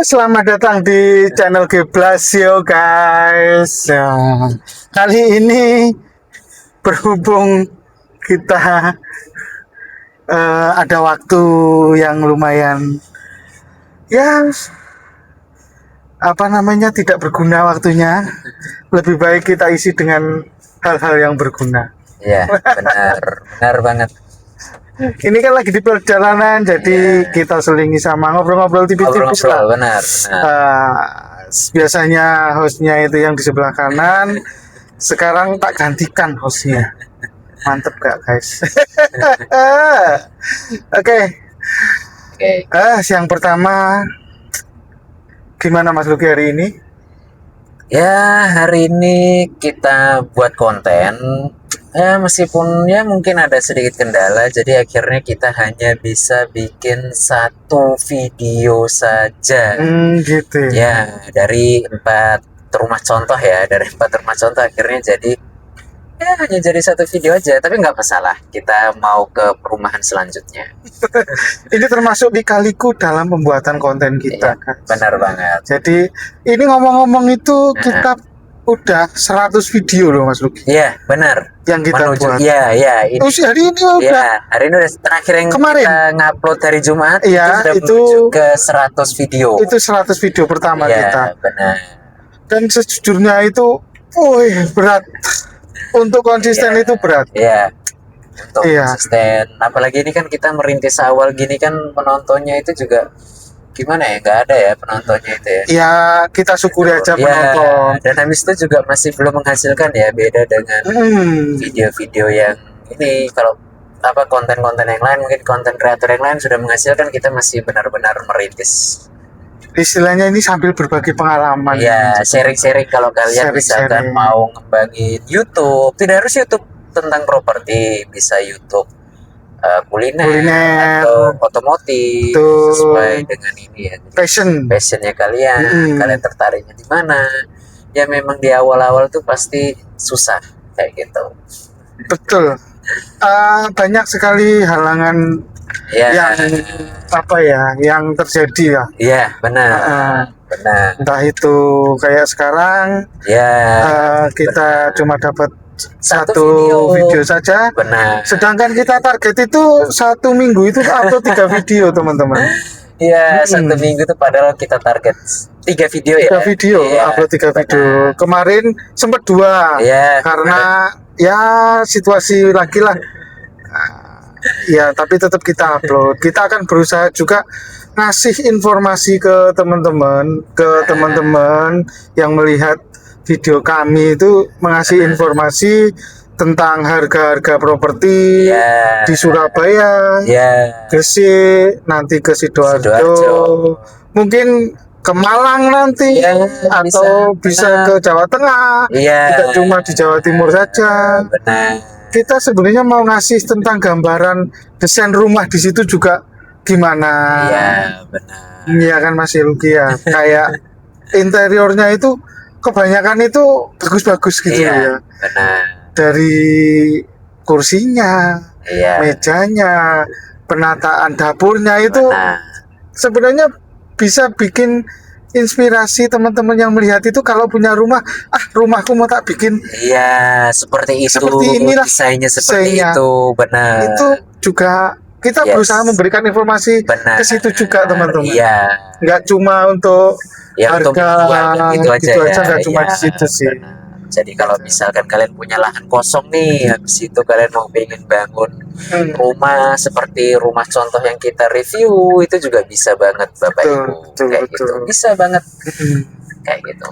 Selamat datang di channel Geblasio guys. Kali ini berhubung kita ada waktu yang lumayan tidak berguna waktunya. Lebih baik kita isi dengan hal-hal yang berguna. Iya, benar banget. Ini kan lagi di perjalanan, jadi kita selingi sama ngobrol-ngobrol tipis-tipis lah. Benar. Biasanya hostnya itu yang di sebelah kanan, sekarang tak gantikan hostnya. Mantep gak guys? Oke. Yang pertama, gimana Mas Luki hari ini? Ya, hari ini kita buat konten. Ya, meskipun ya mungkin ada sedikit kendala, jadi akhirnya kita hanya bisa bikin satu video saja. Gitu. Ya, dari 4 rumah contoh akhirnya jadi hanya jadi satu video aja, tapi nggak masalah. Kita mau ke perumahan selanjutnya. Ini termasuk dikaliku dalam pembuatan konten kita. Iya, benar banget. Jadi ini ngomong-ngomong itu kita udah 100 video loh Mas Luki. Iya, benar. Yang kita buat. Iya. Ini hari ini udah. Iya, hari ini udah terakhir yang kemarin kita ngupload hari Jumat. Iya, itu menuju ke 100 video. Itu 100 video pertama kita. Benar. Dan sejujurnya itu, berat. Untuk konsisten itu berat. Iya. Untuk konsisten. Apalagi ini kan kita merintis awal gini kan, penontonnya itu juga gimana ya, nggak ada ya penontonnya itu ya. Ya kita syukuri aja penonton. Dan habis itu juga masih belum menghasilkan ya, beda dengan video-video yang ini. Kalau konten-konten yang lain, mungkin konten kreator yang lain sudah menghasilkan, kita masih benar-benar merintis. Istilahnya ini sambil berbagi pengalaman. Ya, sharing-sharing. Kalau kalian misalkan mau ngembangin YouTube, tidak harus YouTube tentang properti, bisa YouTube kuliner atau otomotif, sesuai dengan ini ya, passionnya kalian. Kalian tertariknya di mana? Ya memang di awal-awal tuh pasti susah kayak gitu. Betul. Banyak sekali halangan yang terjadi ya. Iya, benar. Entah itu kayak sekarang kita cuma dapat satu video saja. Benar. Sedangkan kita target itu 1 minggu itu upload 3 video teman-teman. Iya, 1 minggu itu padahal kita target 3 video ya. 3 video, upload 3 video. Kemarin sempat 2 karena situasi lagi lah. Ya, tapi tetap kita upload. Kita akan berusaha juga ngasih informasi ke teman-teman yang melihat video kami itu, mengasih informasi tentang harga-harga properti di Surabaya, Gresik, nanti ke Sidoarjo, mungkin ke Malang nanti, atau bisa ke Jawa Tengah, tidak cuma di Jawa Timur saja. Kita sebenarnya mau ngasih tentang gambaran desain rumah di situ juga gimana. Iya, benar. Iya kan Mas Luki ya. Kayak interiornya itu kebanyakan itu bagus-bagus gitu ya. Benar. Dari kursinya, mejanya, penataan dapurnya itu sebenarnya bisa bikin inspirasi teman-teman yang melihat itu. Kalau punya rumah, rumahku mau tak bikin. Iya, seperti itu. Seperti inilah desainnya seperti itu, benar. Itu juga kita berusaha memberikan informasi ke situ juga teman-teman. Iya. Nggak cuma untuk harga gitu aja nggak cuma di situ sih. Jadi kalau misalkan kalian punya lahan kosong nih, habis itu kalian mau pengen bangun rumah seperti rumah contoh yang kita review, itu juga bisa banget Bapak Ibu. Gitu. Bisa banget kayak gitu.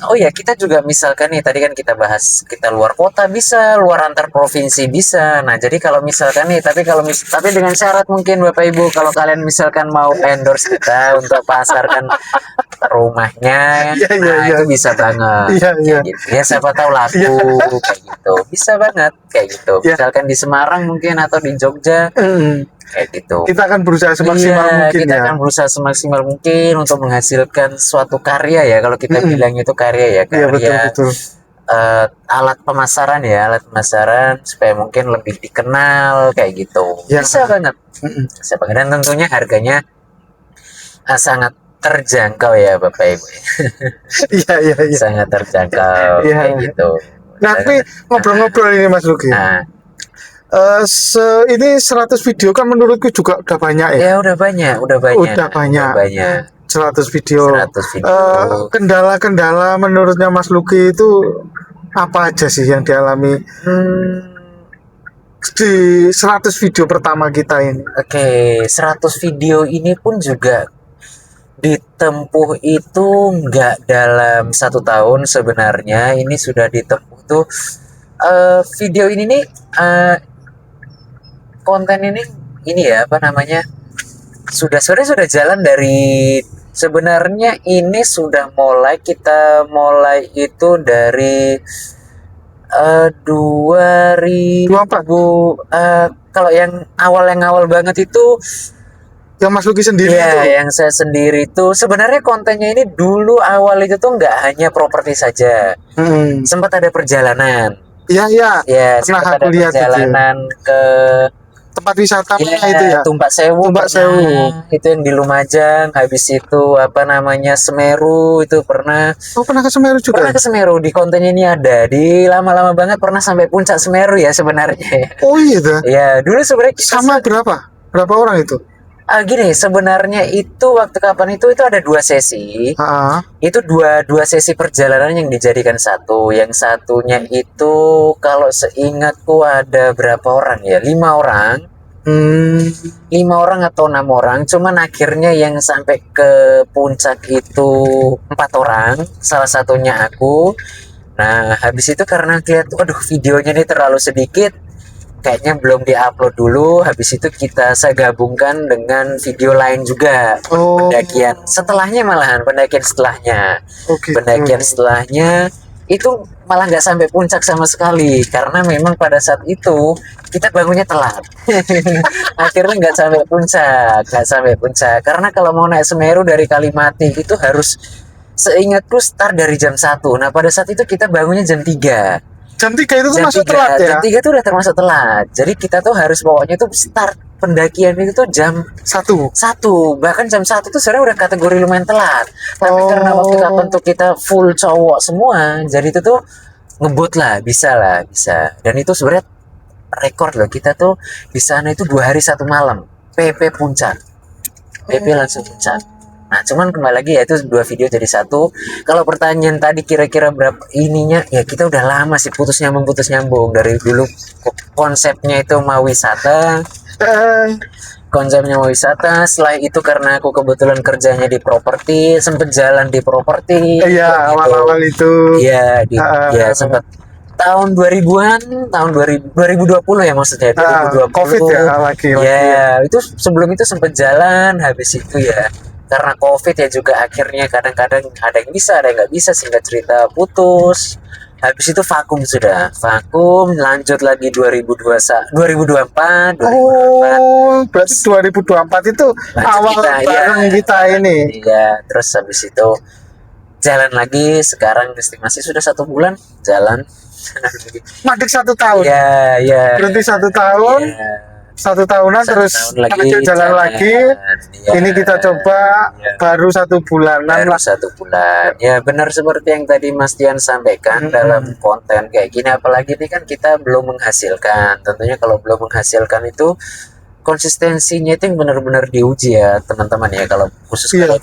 Oh ya, kita juga misalkan nih, tadi kan kita bahas kita luar kota bisa, luar antar provinsi bisa. Nah, jadi kalau misalkan nih, tapi dengan syarat mungkin Bapak Ibu, kalau kalian misalkan mau endorse kita untuk pasarkan rumahnya, itu bisa banget. Gitu. Ya siapa tahu laku kayak gitu. Bisa banget kayak gitu. Misalkan di Semarang mungkin atau di Jogja. Kayak gitu. Kita akan berusaha semaksimal mungkin. Kita akan berusaha semaksimal mungkin untuk menghasilkan suatu karya ya. Kalau kita bilang itu karya ya, betul. Alat pemasaran supaya mungkin lebih dikenal kayak gitu. Bisa banget. Dan tentunya harganya sangat terjangkau ya Bapak Ibu. Iya. Sangat terjangkau kayak gitu. Nah, tapi ngobrol-ngobrol ini Mas Luki. Nah, ini 100 video kan menurutku juga udah banyak ya. ya udah banyak. 100 video. 100 video. Kendala-kendala menurutnya Mas Luki itu apa aja sih yang dialami di 100 video pertama kita ini? Oke, 100 video ini pun juga ditempuh itu nggak dalam 1 tahun sebenarnya. Ini sudah ditempuh tuh video ini nih konten ini ya apa namanya sudah jalan dari sebenarnya ini sudah kita mulai itu dari 2000 kalau yang awal banget itu yang Mas Luki sendiri ya, itu. yang saya sendiri itu sebenarnya kontennya ini dulu awal itu tuh nggak hanya properti saja, sempat ada perjalanan. Iya. Ya, pernah sempat aku ada lihat perjalanan ke tempat wisata ya, itu ya. Tumpak Sewu. Itu yang di Lumajang. Habis itu apa namanya Semeru itu pernah. Oh, pernah ke Semeru juga? Pernah ke Semeru, di kontennya ini ada. Di lama-lama banget pernah sampai puncak Semeru ya sebenarnya. Oh iya tuh. Ya, dulu sebenarnya sama berapa? Berapa orang itu? Gini, sebenarnya itu waktu kapan itu ada 2 sesi. Itu dua sesi perjalanan yang dijadikan satu. Yang satunya itu kalau seingatku ada berapa orang ya? 5 orang. 5 orang atau 6 orang. Cuman akhirnya yang sampai ke puncak itu 4 orang. Salah satunya aku. Nah, habis itu karena lihat, waduh videonya ini terlalu sedikit, kayaknya belum diupload dulu. Habis itu saya gabungkan dengan video lain juga. Pendakian setelahnya pendakian setelahnya itu malah nggak sampai puncak sama sekali karena memang pada saat itu kita bangunnya telat. Akhirnya nggak sampai puncak karena kalau mau naik Semeru dari Kalimati itu harus, seingatku, start dari jam 1. Nah pada saat itu kita bangunnya jam 3. Jam 3 itu termasuk telat ya? Jam 3 itu udah termasuk telat. Jadi kita tuh harus pokoknya tuh start pendakian itu tuh jam 1. Bahkan jam 1 tuh sebenarnya udah kategori lumayan telat. Tapi karena waktu kapan tuh kita full cowok semua, jadi itu tuh ngebut lah, bisa. Dan itu sebenarnya rekor loh, kita tuh di sana itu 2 hari 1 malam. PP puncak. PP langsung puncak. Nah, cuman kembali lagi ya itu 2 video jadi 1. Kalau pertanyaan tadi kira-kira berapa ininya, ya kita udah lama sih putus nyambung dari dulu konsepnya itu mau wisata. Setelah itu karena aku kebetulan kerjanya di properti, sempet jalan di properti. Iya, awal-awal itu. Iya, sempat tahun 2000-an, tahun 2020 ya maksudnya, 2020. Covid ya lagi. Ya, itu sebelum itu sempat jalan, habis itu ya karena Covid ya juga akhirnya kadang-kadang ada yang bisa, ada yang nggak bisa, sehingga cerita putus. Habis itu vakum, lanjut lagi 2024. Berarti 2024 itu awal bareng kita ini. Iya, terus habis itu jalan lagi, sekarang estimasi sudah 1 bulan jalan. Madik 1 tahun. Iya. Berarti 1 tahun. Ya. 1 tahunan terus jalan lagi. Ya. Ini kita coba baru 1 bulanan lah. 1 bulan. Ya benar seperti yang tadi Mas Dian sampaikan dalam konten kayak gini. Apalagi ini kan kita belum menghasilkan. Tentunya kalau belum menghasilkan itu konsistensinya itu yang benar-benar diuji ya teman-teman ya. Kalau khusus kalau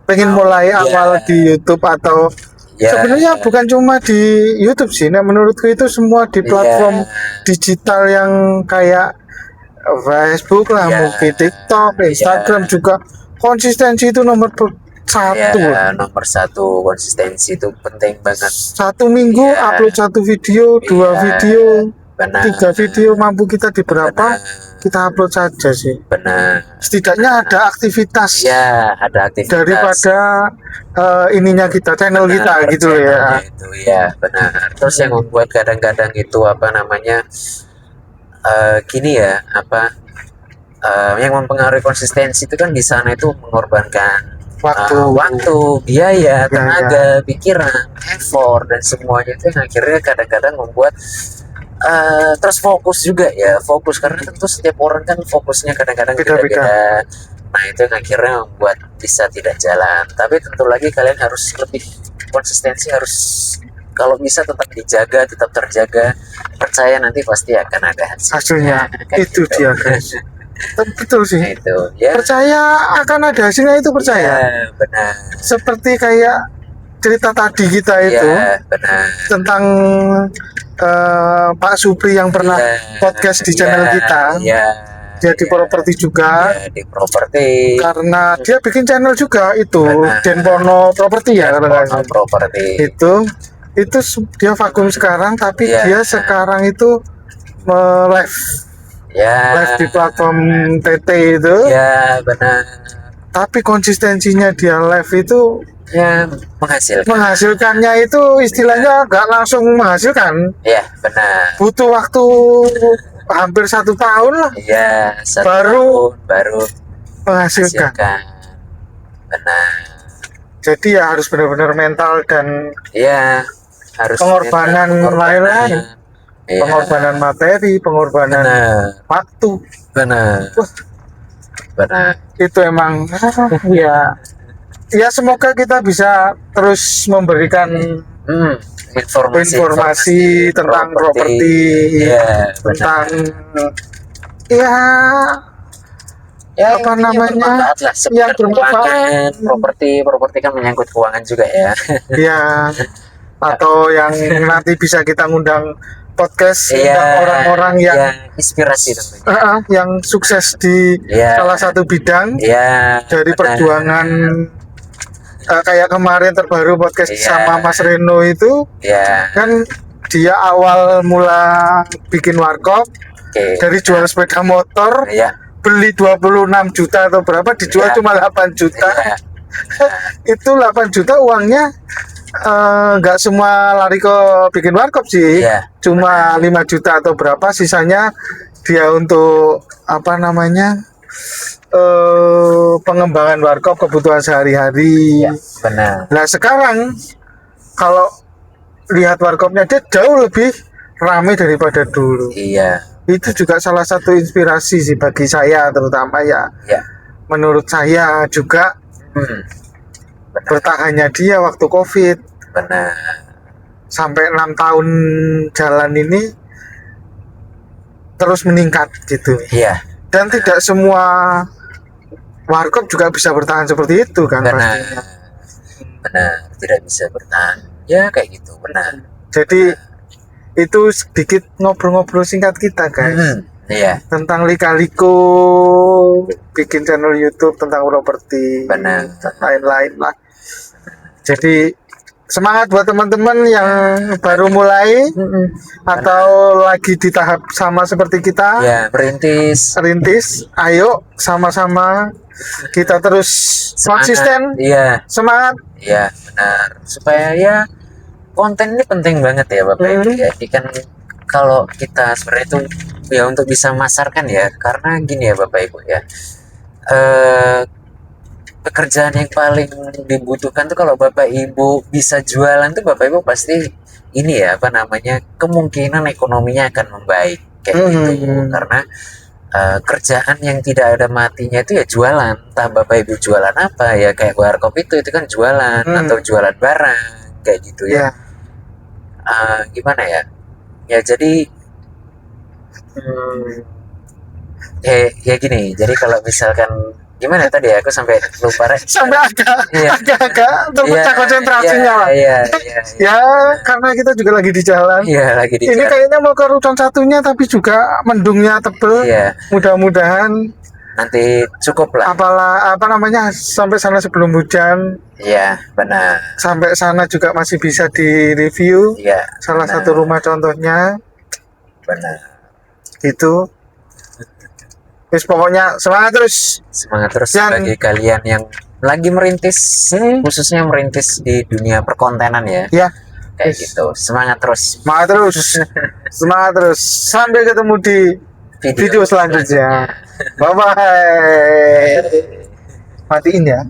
pengen mulai awal di YouTube atau sebenarnya bukan cuma di YouTube sih. Nah, menurutku itu semua di platform digital yang kayak Facebook lah, mungkin TikTok, Instagram juga konsistensi itu nomor 1. Nomor 1 konsistensi itu penting banget. 1 minggu upload 1 video, 2 video, 3 video, mampu kita di berapa kita upload saja sih. Benar. Setidaknya ada aktivitas. Ada aktivitas. Daripada ininya kita, channel kita gitu ya. Itu ya benar. Terus yang membuat kadang-kadang itu apa namanya gini ya yang mempengaruhi konsistensi itu kan di sana itu mengorbankan waktu, biaya, tenaga, pikiran, effort dan semuanya itu yang akhirnya kadang-kadang membuat terus fokus juga ya, karena tentu setiap orang kan fokusnya kadang-kadang beda-beda. Nah itu yang akhirnya membuat bisa tidak jalan. Tapi tentu lagi kalian harus lebih konsistensi, harus kalau bisa tetap dijaga, tetap terjaga. Percaya nanti pasti akan ada hasilnya. Itu gitu. dia guys. Betul sih. Nah, itu ya. Percaya akan ada hasilnya, itu percaya. Ya, benar. Seperti kayak cerita tadi kita itu Ya, benar. tentang Pak Supri yang pernah podcast di channel kita. Dia di properti juga. Di properti. Karena dia bikin channel juga itu, Denpono Properti ya kalau nggak salah. Properti. Itu dia vakum sekarang, tapi dia sekarang itu live. Live di platform TT itu. Ya, benar. Tapi konsistensinya dia live itu ya menghasilkannya itu istilahnya nggak langsung menghasilkan. Ya, benar. Butuh waktu hampir 1 tahun lah. Iya, baru menghasilkan. Benar. Jadi ya harus benar-benar mental dan harus pengorbanan lain-lain. Pengorbanan materi, pengorbanan waktu. Benar. Itu emang ya semoga kita bisa terus memberikan informasi tentang properti, tentang apa namanya yang bermanfaat. Properti kan menyangkut keuangan juga ya. Atau yang nanti bisa kita ngundang podcast orang-orang yang inspirasi tentunya. Yang sukses di salah satu bidang dari perjuangan. Kayak kemarin terbaru podcast sama Mas Reno itu kan dia awal mula bikin warkop dari jual sepeda motor, beli 26 juta atau berapa, dijual cuma 8 juta. Itu 8 juta uangnya nggak semua lari ke bikin warkop sih, cuma 5 juta atau berapa, sisanya dia untuk apa namanya pengembangan warkop, kebutuhan sehari-hari. Benar. Nah sekarang kalau lihat warkopnya dia jauh lebih ramai daripada dulu. Itu juga salah satu inspirasi sih bagi saya, terutama menurut saya juga bertahannya dia waktu COVID. Benar. Sampai 6 tahun jalan ini terus meningkat gitu. Dan tidak semua warkop juga bisa bertahan seperti itu kan. Pastinya. Benar, tidak bisa bertahan. Ya kayak gitu, benar. Jadi itu sedikit ngobrol-ngobrol singkat kita guys. Tentang lika-liku bikin channel YouTube tentang properti, dan lain-lain lah. Jadi semangat buat teman-teman yang baru mulai atau lagi di tahap sama seperti kita. Rintis. Ayo sama-sama kita terus konsisten. Semangat. Benar. Supaya konten ini penting banget ya Bapak Ibu ya. Jadi kan kalau kita sebenarnya itu untuk bisa masarkan karena gini ya Bapak Ibu ya. Pekerjaan yang paling dibutuhkan tuh kalau Bapak Ibu bisa jualan tuh Bapak Ibu pasti ini kemungkinan ekonominya akan membaik kayak gitu. Karena kerjaan yang tidak ada matinya itu jualan. Entah Bapak Ibu jualan apa kayak warkop itu kan jualan atau jualan barang kayak gitu gimana jadi gini. Jadi kalau misalkan gimana tadi aku sampai lupa sampai agak terpecah konsentrasinya lah. Karena kita juga lagi di jalan. Ini kayaknya mau ke rutan satunya tapi juga mendungnya tebel. Mudah-mudahan nanti cukup lah. Sampai sana sebelum hujan. Benar. Sampai sana juga masih bisa di review. Salah satu rumah contohnya. Benar. Itu. Pokoknya semangat terus bagi kalian yang lagi merintis, khususnya merintis di dunia perkontenan kayak gitu. Semangat terus sampai ketemu di video selanjutnya. Bye bye. Matiin ya.